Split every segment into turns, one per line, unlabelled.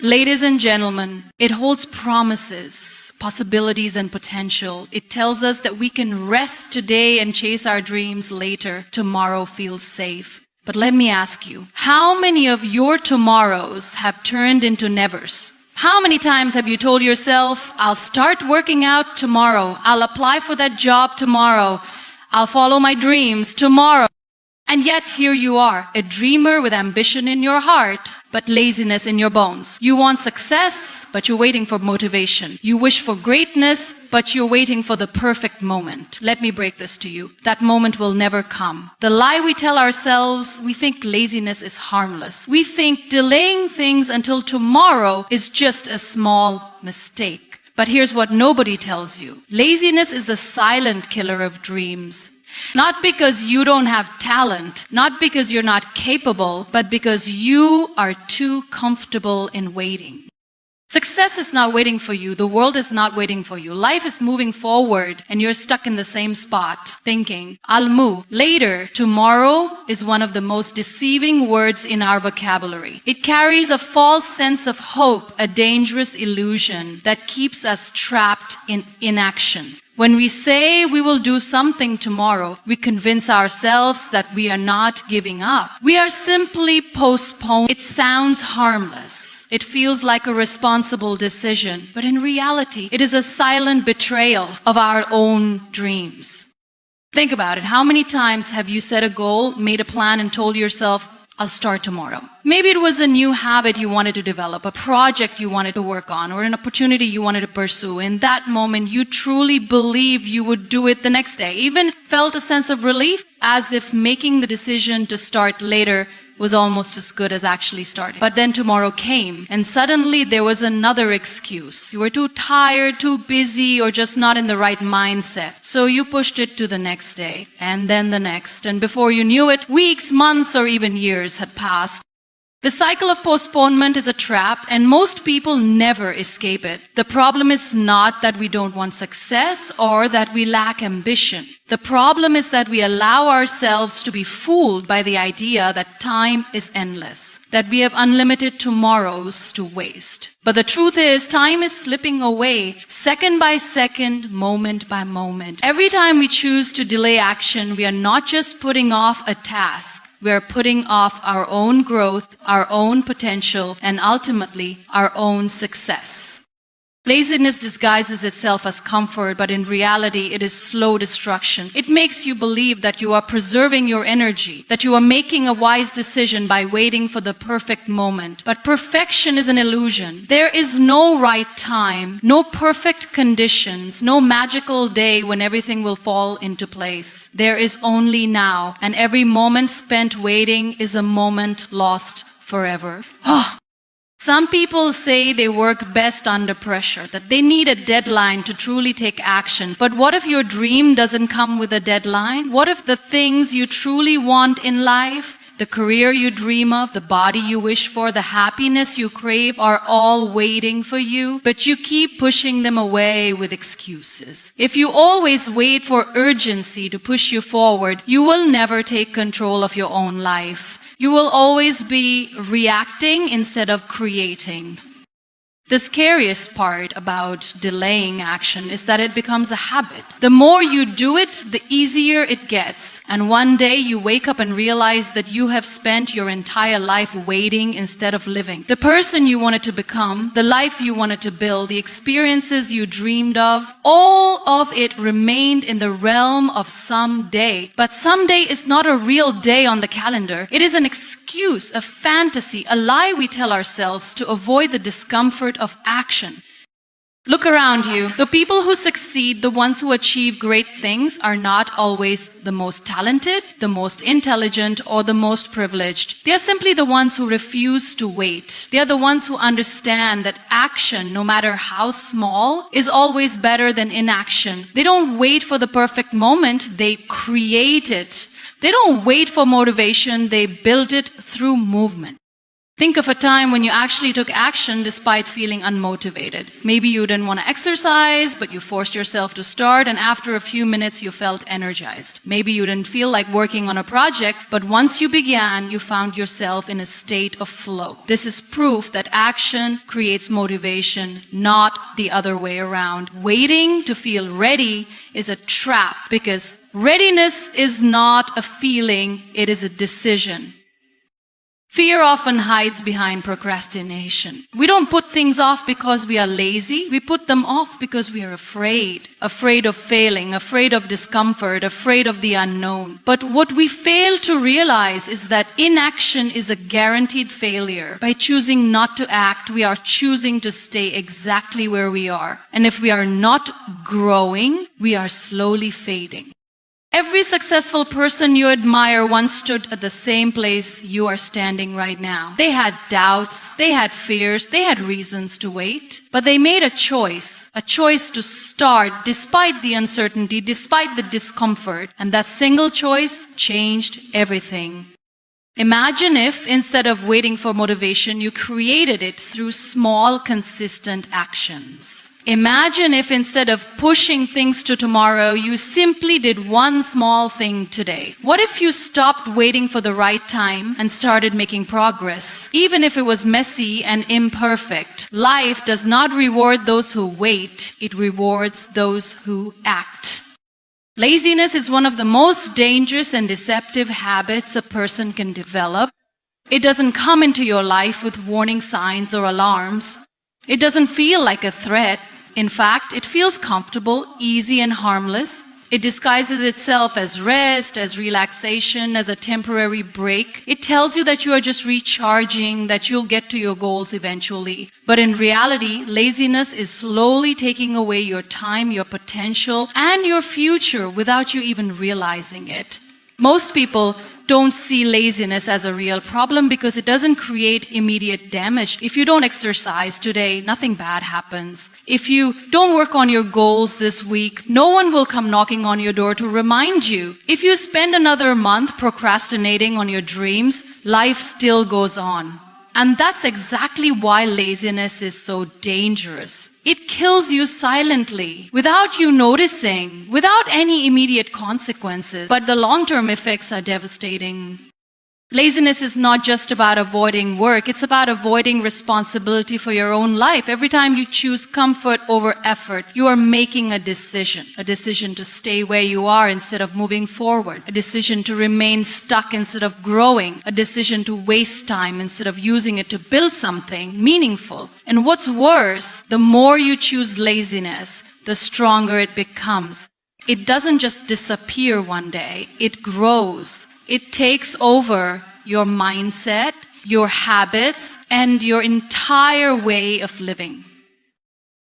Ladies and gentlemen, it holds promises, possibilities, and potential. It tells us that we can rest today and chase our dreams later. Tomorrow feels safe. But let me ask you, how many of your tomorrows have turned into nevers? How many times have you told yourself, I'll start working out tomorrow, I'll apply for that job tomorrow, I'll follow my dreams tomorrow? And yet here you are, a dreamer with ambition in your heart, but laziness in your bones. You want success, but you're waiting for motivation. You wish for greatness, but you're waiting for the perfect moment. Let me break this to you. That moment will never come. The lie we tell ourselves, we think laziness is harmless. We think delaying things until tomorrow is just a small mistake. But here's what nobody tells you. Laziness is the silent killer of dreams. Not because you don't have talent, not because you're not capable, but because you are too comfortable in waiting. Success is not waiting for you. The world is not waiting for you. Life is moving forward and you're stuck in the same spot thinking, I'll move. Later, tomorrow is one of the most deceiving words in our vocabulary. It carries a false sense of hope, a dangerous illusion that keeps us trapped in inaction. When we say we will do something tomorrow, we convince ourselves that we are not giving up. We are simply postponing. It sounds harmless. It feels like a responsible decision. But in reality, it is a silent betrayal of our own dreams. Think about it. How many times have you set a goal, made a plan, and told yourself, I'll start tomorrow? Maybe it was a new habit you wanted to develop, a project you wanted to work on, or an opportunity you wanted to pursue. In that moment, you truly believed you would do it the next day, even felt a sense of relief, as if making the decision to start later was almost as good as actually starting. But then tomorrow came, and suddenly there was another excuse. You were too tired, too busy, or just not in the right mindset. So you pushed it to the next day, and then the next. And before you knew it, weeks, months, or even years had passed. The cycle of postponement is a trap, and most people never escape it. The problem is not that we don't want success or that we lack ambition. The problem is that we allow ourselves to be fooled by the idea that time is endless, that we have unlimited tomorrows to waste. But the truth is, time is slipping away, second by second, moment by moment. Every time we choose to delay action, we are not just putting off a task. We are putting off our own growth, our own potential, and ultimately our own success. Laziness disguises itself as comfort, but in reality, it is slow destruction. It makes you believe that you are preserving your energy, that you are making a wise decision by waiting for the perfect moment. But perfection is an illusion. There is no right time, no perfect conditions, no magical day when everything will fall into place. There is only now, and every moment spent waiting is a moment lost forever. Some people say they work best under pressure, that they need a deadline to truly take action. But what if your dream doesn't come with a deadline? What if the things you truly want in life, the career you dream of, the body you wish for, the happiness you crave are all waiting for you, but you keep pushing them away with excuses? If you always wait for urgency to push you forward, you will never take control of your own life. You will always be reacting instead of creating. The scariest part about delaying action is that it becomes a habit. The more you do it, the easier it gets. And one day you wake up and realize that you have spent your entire life waiting instead of living. The person you wanted to become, the life you wanted to build, the experiences you dreamed of, all of it remained in the realm of someday. But someday is not a real day on the calendar. It is an excuse, a fantasy, a lie we tell ourselves to avoid the discomfort of action. Look around you. The people who succeed, the ones who achieve great things, are not always the most talented, the most intelligent, or the most privileged. They are simply the ones who refuse to wait. They are the ones who understand that action, no matter how small, is always better than inaction. They don't wait for the perfect moment, they create it. They don't wait for motivation, they build it through movement. Think of a time when you actually took action despite feeling unmotivated. Maybe you didn't want to exercise, but you forced yourself to start, and after a few minutes you felt energized. Maybe you didn't feel like working on a project, but once you began, you found yourself in a state of flow. This is proof that action creates motivation, not the other way around. Waiting to feel ready is a trap, because readiness is not a feeling, it is a decision. Fear often hides behind procrastination. We don't put things off because we are lazy. We put them off because we are afraid. Afraid of failing, afraid of discomfort, afraid of the unknown. But what we fail to realize is that inaction is a guaranteed failure. By choosing not to act, we are choosing to stay exactly where we are. And if we are not growing, we are slowly fading. Every successful person you admire once stood at the same place you are standing right now. They had doubts, they had fears, they had reasons to wait, but they made a choice to start despite the uncertainty, despite the discomfort, and that single choice changed everything. Imagine if, instead of waiting for motivation, you created it through small, consistent actions. Imagine if, instead of pushing things to tomorrow, you simply did one small thing today. What if you stopped waiting for the right time and started making progress? Even if it was messy and imperfect, life does not reward those who wait, it rewards those who act. Laziness is one of the most dangerous and deceptive habits a person can develop. It doesn't come into your life with warning signs or alarms. It doesn't feel like a threat. In fact, it feels comfortable, easy, and harmless. It disguises itself as rest, as relaxation, as a temporary break. It tells you that you are just recharging, that you'll get to your goals eventually. But in reality, laziness is slowly taking away your time, your potential, and your future without you even realizing it. Most people don't see laziness as a real problem because it doesn't create immediate damage. If you don't exercise today, nothing bad happens. If you don't work on your goals this week, no one will come knocking on your door to remind you. If you spend another month procrastinating on your dreams, life still goes on. And that's exactly why laziness is so dangerous. It kills you silently, without you noticing, without any immediate consequences. But the long-term effects are devastating. Laziness is not just about avoiding work, it's about avoiding responsibility for your own life. Every time you choose comfort over effort, you are making a decision to stay where you are instead of moving forward, a decision to remain stuck instead of growing, a decision to waste time instead of using it to build something meaningful. And what's worse, the more you choose laziness, the stronger it becomes. It doesn't just disappear one day, it grows. It takes over your mindset, your habits, and your entire way of living.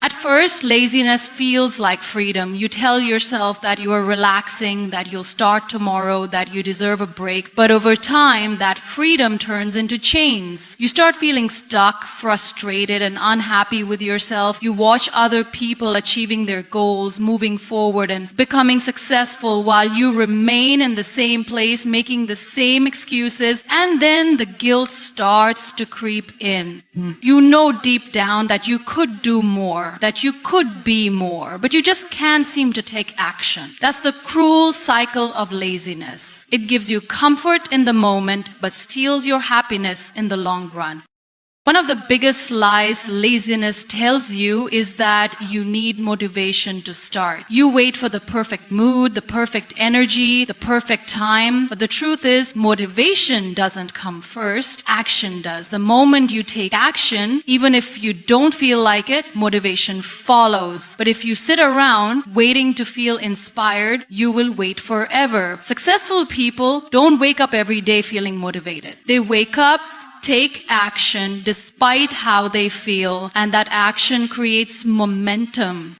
At first, laziness feels like freedom. You tell yourself that you are relaxing, that you'll start tomorrow, that you deserve a break. But over time, that freedom turns into chains. You start feeling stuck, frustrated, and unhappy with yourself. You watch other people achieving their goals, moving forward, and becoming successful while you remain in the same place, making the same excuses, and then the guilt starts to creep in. You know deep down that you could do more, that you could be more, but you just can't seem to take action. That's the cruel cycle of laziness. It gives you comfort in the moment, but steals your happiness in the long run. One of the biggest lies laziness tells you is that you need motivation to start. You wait for the perfect mood, the perfect energy, the perfect time. But the truth is, motivation doesn't come first, action does. The moment you take action, even if you don't feel like it, motivation follows. But if you sit around waiting to feel inspired, you will wait forever. Successful people don't wake up every day feeling motivated. They wake up, take action despite how they feel, and that action creates momentum.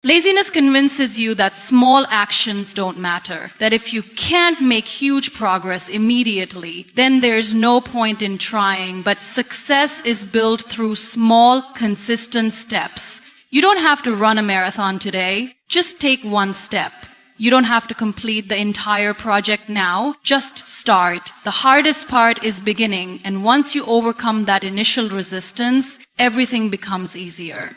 Laziness convinces you that small actions don't matter, that if you can't make huge progress immediately, then there's no point in trying. But success is built through small, consistent steps. You don't have to run a marathon today. Just take one step. You don't have to complete the entire project now. Just start. The hardest part is beginning, and once you overcome that initial resistance, everything becomes easier.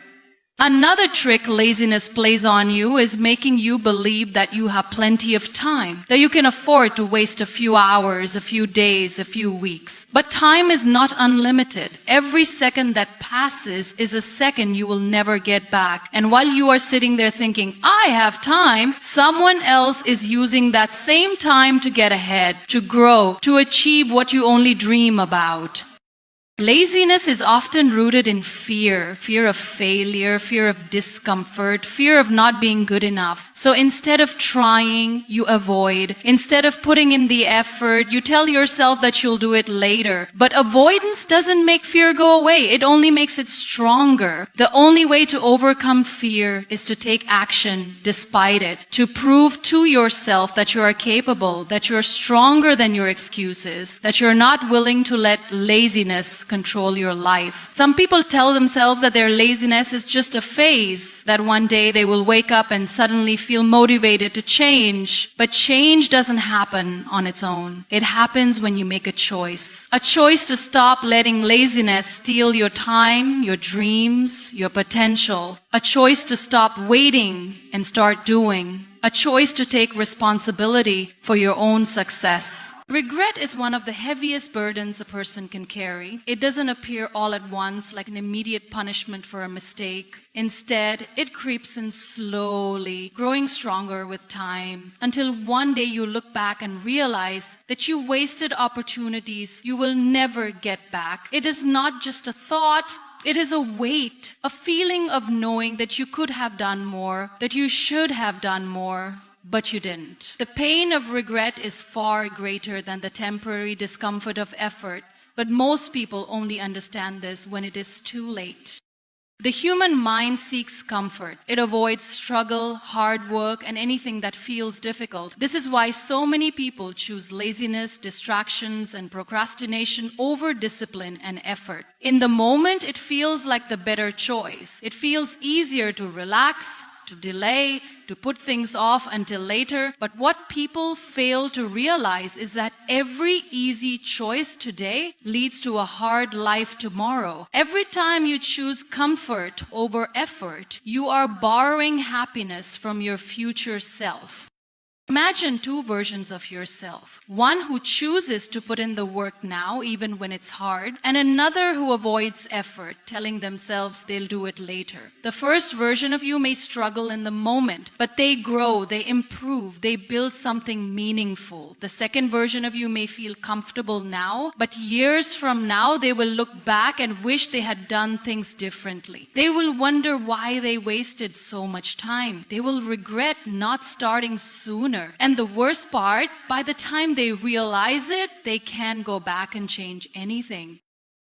Another trick laziness plays on you is making you believe that you have plenty of time, that you can afford to waste a few hours, a few days, a few weeks. But time is not unlimited. Every second that passes is a second you will never get back. And while you are sitting there thinking, I have time, someone else is using that same time to get ahead, to grow, to achieve what you only dream about. Laziness is often rooted in fear of failure, fear of discomfort, fear of not being good enough. So instead of trying, you avoid. Instead of putting in the effort, you tell yourself that you'll do it later. But avoidance doesn't make fear go away. It only makes it stronger. The only way to overcome fear is to take action despite it, to prove to yourself that you are capable, that you're stronger than your excuses, that you're not willing to let laziness control your life. Some people tell themselves that their laziness is just a phase, that one day they will wake up and suddenly feel motivated to change. But change doesn't happen on its own. It happens when you make a choice to stop letting laziness steal your time, your dreams, your potential. A choice to stop waiting and start doing. A choice to take responsibility for your own success. Regret is one of the heaviest burdens a person can carry. It doesn't appear all at once like an immediate punishment for a mistake. Instead, it creeps in slowly, growing stronger with time, until one day you look back and realize that you wasted opportunities you will never get back. It is not just a thought. It is a weight, a feeling of knowing that you could have done more, that you should have done more, but you didn't. The pain of regret is far greater than the temporary discomfort of effort, but most people only understand this when it is too late. The human mind seeks comfort. It avoids struggle, hard work, and anything that feels difficult. This is why so many people choose laziness, distractions, and procrastination over discipline and effort. In the moment, it feels like the better choice. It feels easier to relax, to delay, to put things off until later. But what people fail to realize is that every easy choice today leads to a hard life tomorrow. Every time you choose comfort over effort, you are borrowing happiness from your future self. Imagine two versions of yourself. One who chooses to put in the work now, even when it's hard, and another who avoids effort, telling themselves they'll do it later. The first version of you may struggle in the moment, but they grow, they improve, they build something meaningful. The second version of you may feel comfortable now, but years from now, they will look back and wish they had done things differently. They will wonder why they wasted so much time. They will regret not starting sooner. And the worst part, by the time they realize it, they can't go back and change anything.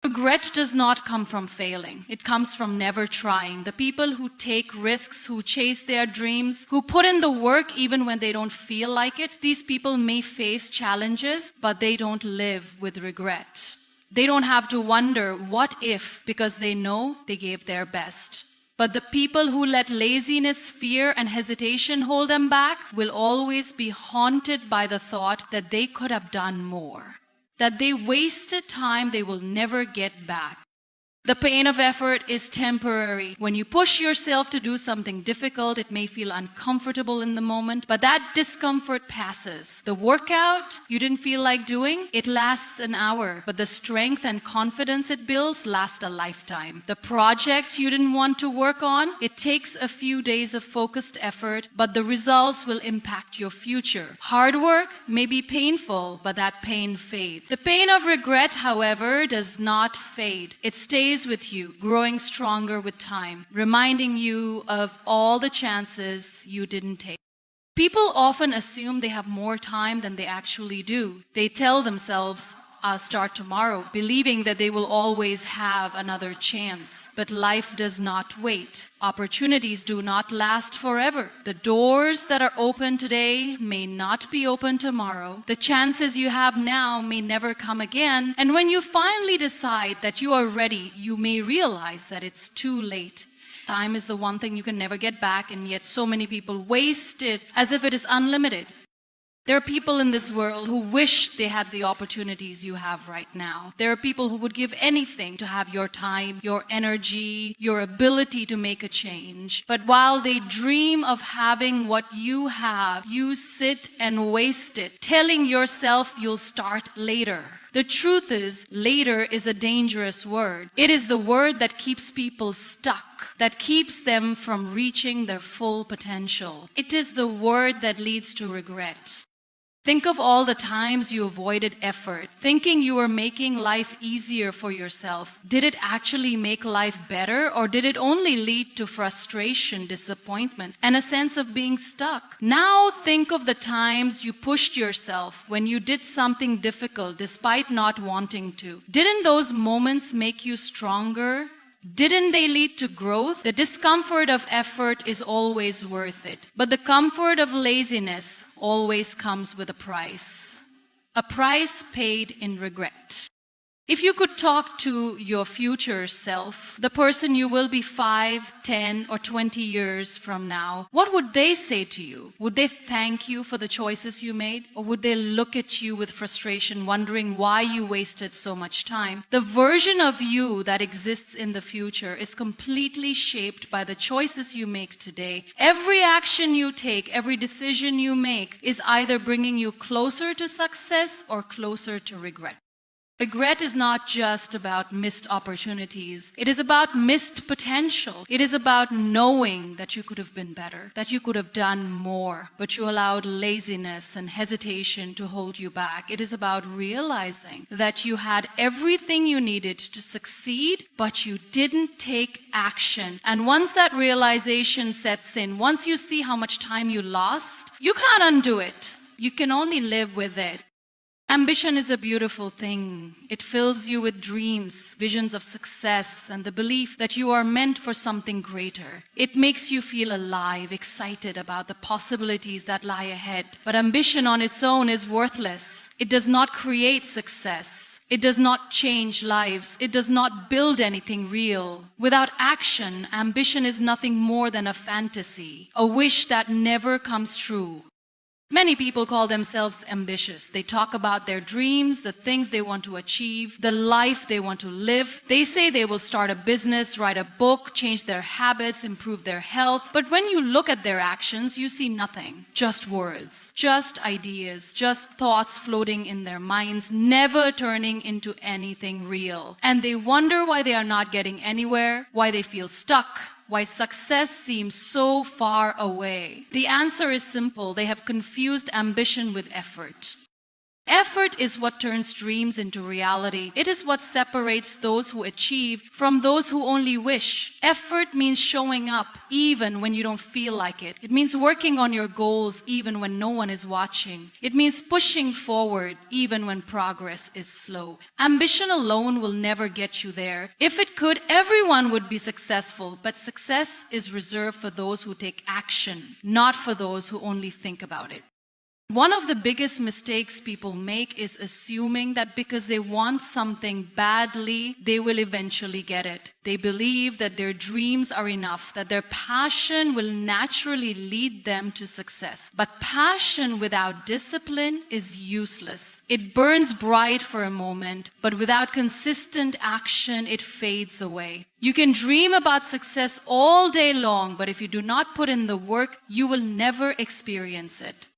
Regret does not come from failing. It comes from never trying. The people who take risks, who chase their dreams, who put in the work even when they don't feel like it, these people may face challenges, but they don't live with regret. They don't have to wonder what if, because they know they gave their best. But the people who let laziness, fear, and hesitation hold them back will always be haunted by the thought that they could have done more, that they wasted time they will never get back. The pain of effort is temporary. When you push yourself to do something difficult, it may feel uncomfortable in the moment, but that discomfort passes. The workout you didn't feel like doing, it lasts an hour, but the strength and confidence it builds last a lifetime. The project you didn't want to work on, it takes a few days of focused effort, but the results will impact your future. Hard work may be painful, but that pain fades. The pain of regret, however, does not fade. It stays with you, growing stronger with time, reminding you of all the chances you didn't take. People often assume they have more time than they actually do. They tell themselves, I'll start tomorrow, believing that they will always have another chance. But life does not wait. Opportunities do not last forever. The doors that are open today may not be open tomorrow. The chances you have now may never come again. And when you finally decide that you are ready, you may realize that it's too late. Time is the one thing you can never get back, and yet so many people waste it as if it is unlimited. There are people in this world who wish they had the opportunities you have right now. There are people who would give anything to have your time, your energy, your ability to make a change. But while they dream of having what you have, you sit and waste it, telling yourself you'll start later. The truth is, later is a dangerous word. It is the word that keeps people stuck, that keeps them from reaching their full potential. It is the word that leads to regret. Think of all the times you avoided effort, thinking you were making life easier for yourself. Did it actually make life better, or did it only lead to frustration, disappointment, and a sense of being stuck? Now think of the times you pushed yourself when you did something difficult despite not wanting to. Didn't those moments make you stronger? Didn't they lead to growth? The discomfort of effort is always worth it, but the comfort of laziness always comes with a price paid in regret. If you could talk to your future self, the person you will be 5, 10, or 20 years from now, what would they say to you? Would they thank you for the choices you made? Or would they look at you with frustration, wondering why you wasted so much time? The version of you that exists in the future is completely shaped by the choices you make today. Every action you take, every decision you make is either bringing you closer to success or closer to regret. Regret is not just about missed opportunities. It is about missed potential. It is about knowing that you could have been better, that you could have done more, but you allowed laziness and hesitation to hold you back. It is about realizing that you had everything you needed to succeed, but you didn't take action. And once that realization sets in, once you see how much time you lost, you can't undo it. You can only live with it. Ambition is a beautiful thing. It fills you with dreams, visions of success, and the belief that you are meant for something greater. It makes you feel alive, excited about the possibilities that lie ahead. But ambition on its own is worthless. It does not create success. It does not change lives. It does not build anything real. Without action, ambition is nothing more than a fantasy, a wish that never comes true. Many people call themselves ambitious. They talk about their dreams, the things they want to achieve, the life they want to live. They say they will start a business, write a book, change their habits, improve their health. But when you look at their actions, you see nothing. Just words, just ideas, just thoughts floating in their minds, never turning into anything real. And they wonder why they are not getting anywhere, why they feel stuck, why success seems so far away. The answer is simple. They have confused ambition with effort. Effort is what turns dreams into reality. It is what separates those who achieve from those who only wish. Effort means showing up even when you don't feel like it. It means working on your goals even when no one is watching. It means pushing forward even when progress is slow. Ambition alone will never get you there. If it could, everyone would be successful, but success is reserved for those who take action, not for those who only think about it. One of the biggest mistakes people make is assuming that because they want something badly, they will eventually get it. They believe that their dreams are enough, that their passion will naturally lead them to success. But passion without discipline is useless. It burns bright for a moment, but without consistent action, it fades away. You can dream about success all day long, but if you do not put in the work, you will never experience it.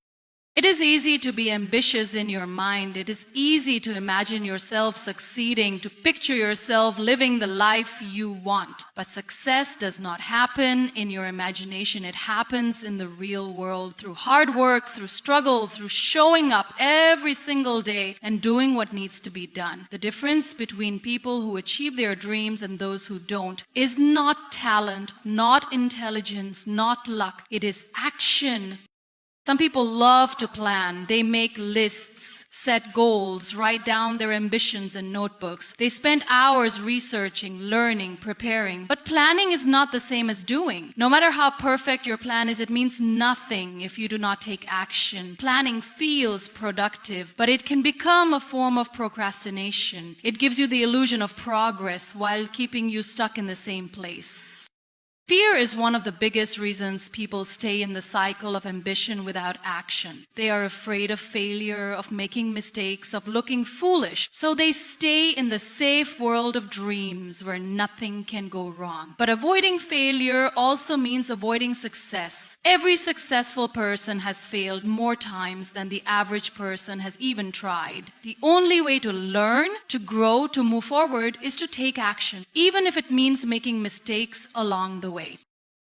It is easy to be ambitious in your mind. It is easy to imagine yourself succeeding, to picture yourself living the life you want. But success does not happen in your imagination. It happens in the real world through hard work, through struggle, through showing up every single day and doing what needs to be done. The difference between people who achieve their dreams and those who don't is not talent, not intelligence, not luck. It is action. Some people love to plan. They make lists, set goals, write down their ambitions in notebooks. They spend hours researching, learning, preparing. But planning is not the same as doing. No matter how perfect your plan is, it means nothing if you do not take action. Planning feels productive, but it can become a form of procrastination. It gives you the illusion of progress while keeping you stuck in the same place. Fear is one of the biggest reasons people stay in the cycle of ambition without action. They are afraid of failure, of making mistakes, of looking foolish. So they stay in the safe world of dreams where nothing can go wrong. But avoiding failure also means avoiding success. Every successful person has failed more times than the average person has even tried. The only way to learn, to grow, to move forward is to take action, even if it means making mistakes along the way.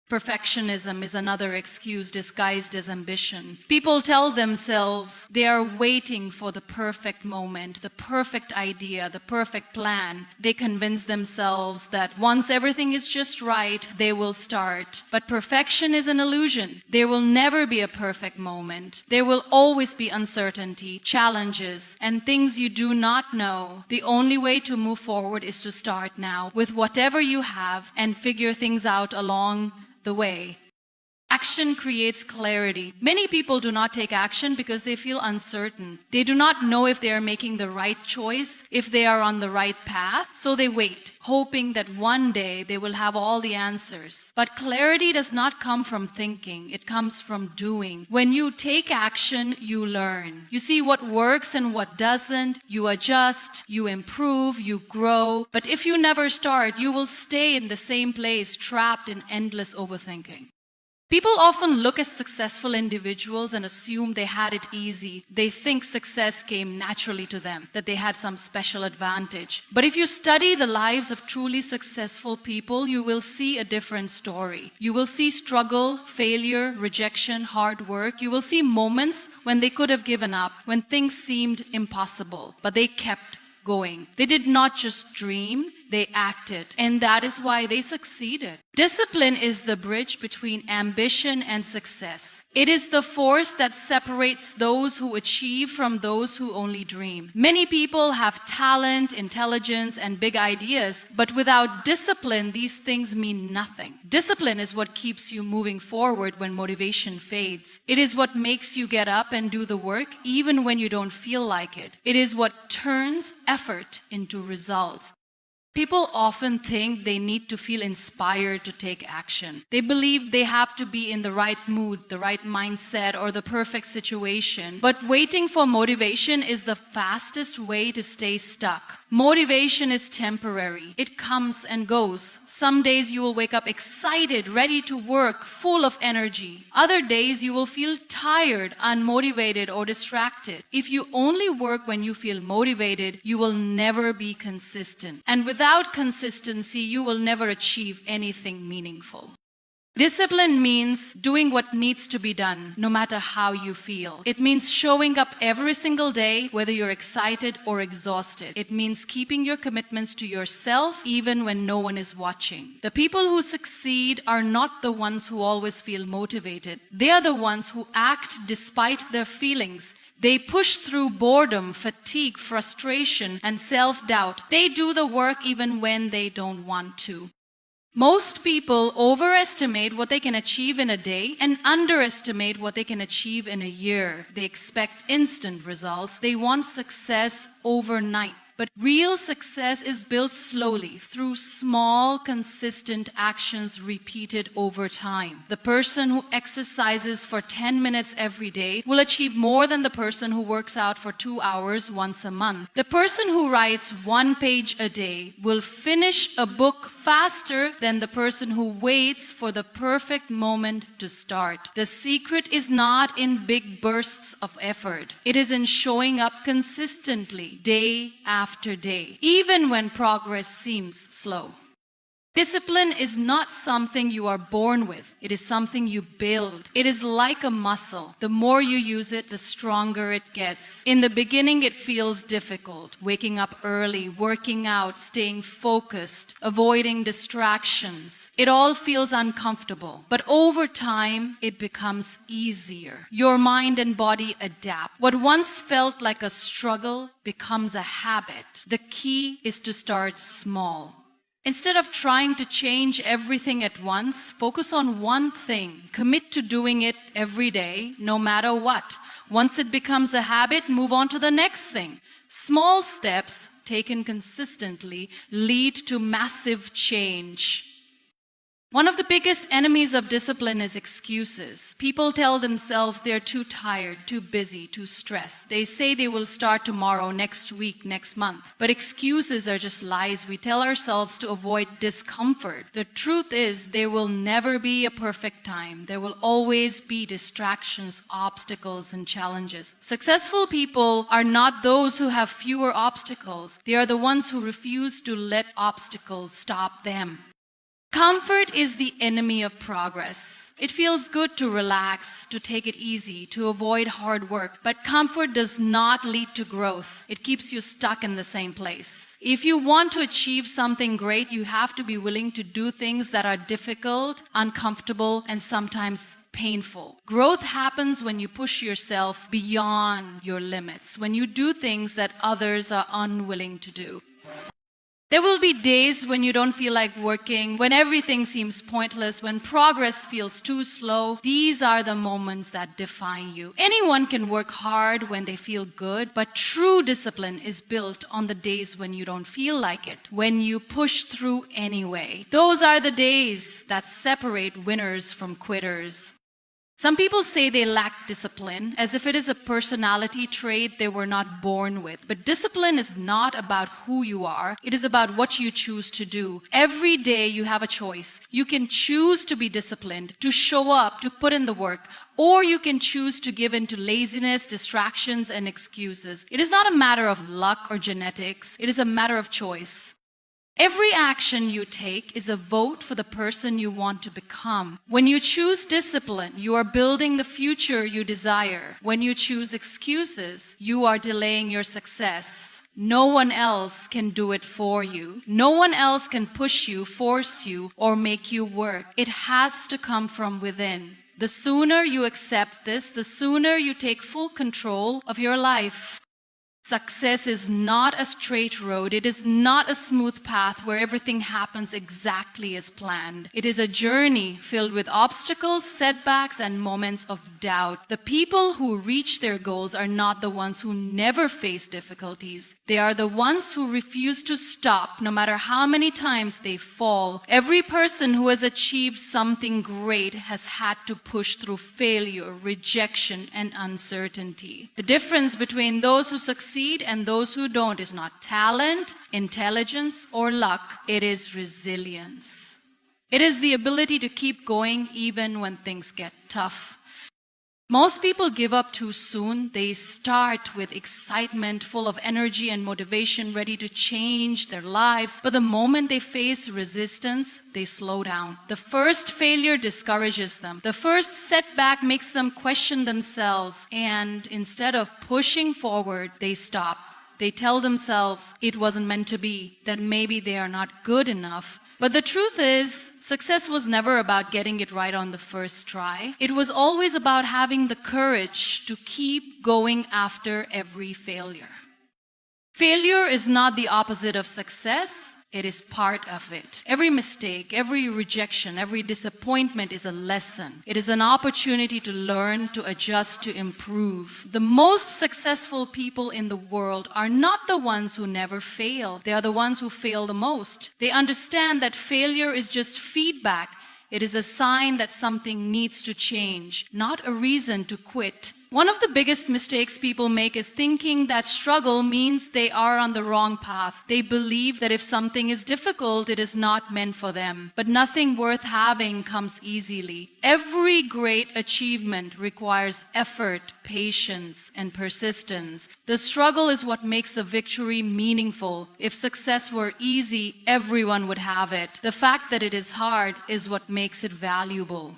Perfectionism is another excuse disguised as ambition. People tell themselves they are waiting for the perfect moment, the perfect idea, the perfect plan. They convince themselves that once everything is just right, they will start. But perfection is an illusion. There will never be a perfect moment. There will always be uncertainty, challenges, and things you do not know. The only way to move forward is to start now with whatever you have and figure things out along the way. Action creates clarity. Many people do not take action because they feel uncertain. They do not know if they are making the right choice, if they are on the right path, so they wait, hoping that one day they will have all the answers. But clarity does not come from thinking, it comes from doing. When you take action, you learn. You see what works and what doesn't, you adjust, you improve, you grow. But if you never start, you will stay in the same place, trapped in endless overthinking. People often look at successful individuals and assume they had it easy. They think success came naturally to them, that they had some special advantage. But if you study the lives of truly successful people, you will see a different story. You will see struggle, failure, rejection, hard work. You will see moments when they could have given up, when things seemed impossible, but they kept going. They did not just dream, they acted, and that is why they succeeded. Discipline is the bridge between ambition and success. It is the force that separates those who achieve from those who only dream. Many people have talent, intelligence, and big ideas, but without discipline, these things mean nothing. Discipline is what keeps you moving forward when motivation fades. It is what makes you get up and do the work even when you don't feel like it. It is what turns effort into results. People often think they need to feel inspired to take action. They believe they have to be in the right mood, the right mindset, or the perfect situation. But waiting for motivation is the fastest way to stay stuck. Motivation is temporary. It comes and goes. Some days you will wake up excited, ready to work, full of energy. Other days you will feel tired, unmotivated, or distracted. If you only work when you feel motivated, you will never be consistent. And without consistency, you will never achieve anything meaningful. Discipline means doing what needs to be done, no matter how you feel. It means showing up every single day, whether you're excited or exhausted. It means keeping your commitments to yourself, even when no one is watching. The people who succeed are not the ones who always feel motivated. They are the ones who act despite their feelings. They push through boredom, fatigue, frustration, and self-doubt. They do the work even when they don't want to. Most people overestimate what they can achieve in a day and underestimate what they can achieve in a year. They expect instant results. They want success overnight. But real success is built slowly through small, consistent actions repeated over time. The person who exercises for 10 minutes every day will achieve more than the person who works out for 2 hours once a month. The person who writes 1 page a day will finish a book faster than the person who waits for the perfect moment to start. The secret is not in big bursts of effort. It is in showing up consistently, day after day, even when progress seems slow. Discipline is not something you are born with. It is something you build. It is like a muscle. The more you use it, the stronger it gets. In the beginning, it feels difficult. Waking up early, working out, staying focused, avoiding distractions. It all feels uncomfortable. But over time, it becomes easier. Your mind and body adapt. What once felt like a struggle becomes a habit. The key is to start small. Instead of trying to change everything at once, focus on one thing. Commit to doing it every day, no matter what. Once it becomes a habit, move on to the next thing. Small steps taken consistently lead to massive change. One of the biggest enemies of discipline is excuses. People tell themselves they're too tired, too busy, too stressed. They say they will start tomorrow, next week, next month. But excuses are just lies we tell ourselves to avoid discomfort. The truth is, there will never be a perfect time. There will always be distractions, obstacles, and challenges. Successful people are not those who have fewer obstacles. They are the ones who refuse to let obstacles stop them. Comfort is the enemy of progress. It feels good to relax, to take it easy, to avoid hard work. But comfort does not lead to growth. It keeps you stuck in the same place. If you want to achieve something great, you have to be willing to do things that are difficult, uncomfortable, and sometimes painful. Growth happens when you push yourself beyond your limits, when you do things that others are unwilling to do. There will be days when you don't feel like working, when everything seems pointless, when progress feels too slow. These are the moments that define you. Anyone can work hard when they feel good, but true discipline is built on the days when you don't feel like it, when you push through anyway. Those are the days that separate winners from quitters. Some people say they lack discipline, as if it is a personality trait they were not born with. But discipline is not about who you are. It is about what you choose to do. Every day you have a choice. You can choose to be disciplined, to show up, to put in the work, or you can choose to give in to laziness, distractions, and excuses. It is not a matter of luck or genetics. It is a matter of choice. Every action you take is a vote for the person you want to become. When you choose discipline, you are building the future you desire. When you choose excuses, you are delaying your success. No one else can do it for you. No one else can push you, force you, or make you work. It has to come from within. The sooner you accept this, the sooner you take full control of your life. Success is not a straight road. It is not a smooth path where everything happens exactly as planned. It is a journey filled with obstacles, setbacks, and moments of doubt. The people who reach their goals are not the ones who never face difficulties. They are the ones who refuse to stop no matter how many times they fall. Every person who has achieved something great has had to push through failure, rejection, and uncertainty. The difference between those who succeed and those who don't is not talent, intelligence, or luck. It is resilience. It is the ability to keep going even when things get tough. Most people give up too soon. They start with excitement, full of energy and motivation, ready to change their lives. But the moment they face resistance, they slow down. The first failure discourages them. The first setback makes them question themselves. And instead of pushing forward, they stop. They tell themselves it wasn't meant to be, that maybe they are not good enough. But the truth is, success was never about getting it right on the first try. It was always about having the courage to keep going after every failure. Failure is not the opposite of success. It is part of it. Every mistake, every rejection, every disappointment is a lesson. It is an opportunity to learn, to adjust, to improve. The most successful people in the world are not the ones who never fail. They are the ones who fail the most. They understand that failure is just feedback. It is a sign that something needs to change, not a reason to quit. One of the biggest mistakes people make is thinking that struggle means they are on the wrong path. They believe that if something is difficult, it is not meant for them. But nothing worth having comes easily. Every great achievement requires effort, patience, and persistence. The struggle is what makes the victory meaningful. If success were easy, everyone would have it. The fact that it is hard is what makes it valuable.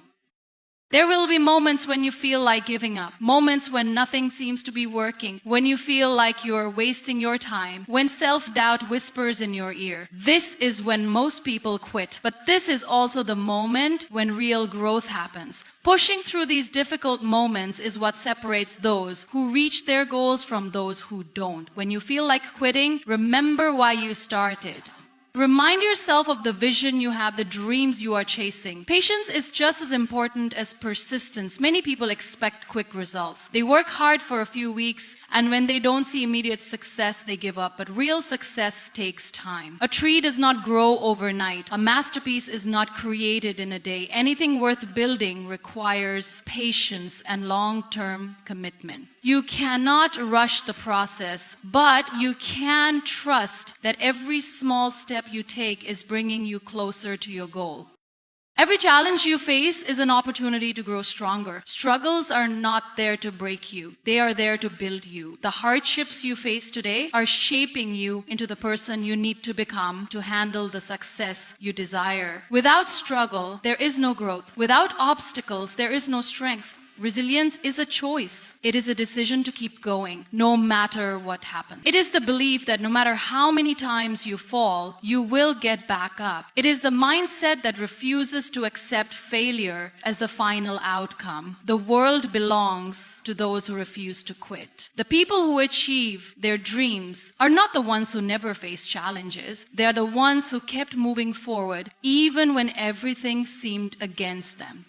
There will be moments when you feel like giving up, moments when nothing seems to be working, when you feel like you're wasting your time, when self-doubt whispers in your ear. This is when most people quit, but this is also the moment when real growth happens. Pushing through these difficult moments is what separates those who reach their goals from those who don't. When you feel like quitting, remember why you started. Remind yourself of the vision you have, the dreams you are chasing. Patience is just as important as persistence. Many people expect quick results. They work hard for a few weeks, and when they don't see immediate success, they give up. But real success takes time. A tree does not grow overnight. A masterpiece is not created in a day. Anything worth building requires patience and long-term commitment. You cannot rush the process, but you can trust that every small step you take is bringing you closer to your goal. Every challenge you face is an opportunity to grow stronger. Struggles are not there to break you. They are there to build you. The hardships you face today are shaping you into the person you need to become to handle the success you desire. Without struggle, there is no growth. Without obstacles, there is no strength. Resilience is a choice. It is a decision to keep going, no matter what happens. It is the belief that no matter how many times you fall, you will get back up. It is the mindset that refuses to accept failure as the final outcome. The world belongs to those who refuse to quit. The people who achieve their dreams are not the ones who never face challenges. They are the ones who kept moving forward even when everything seemed against them.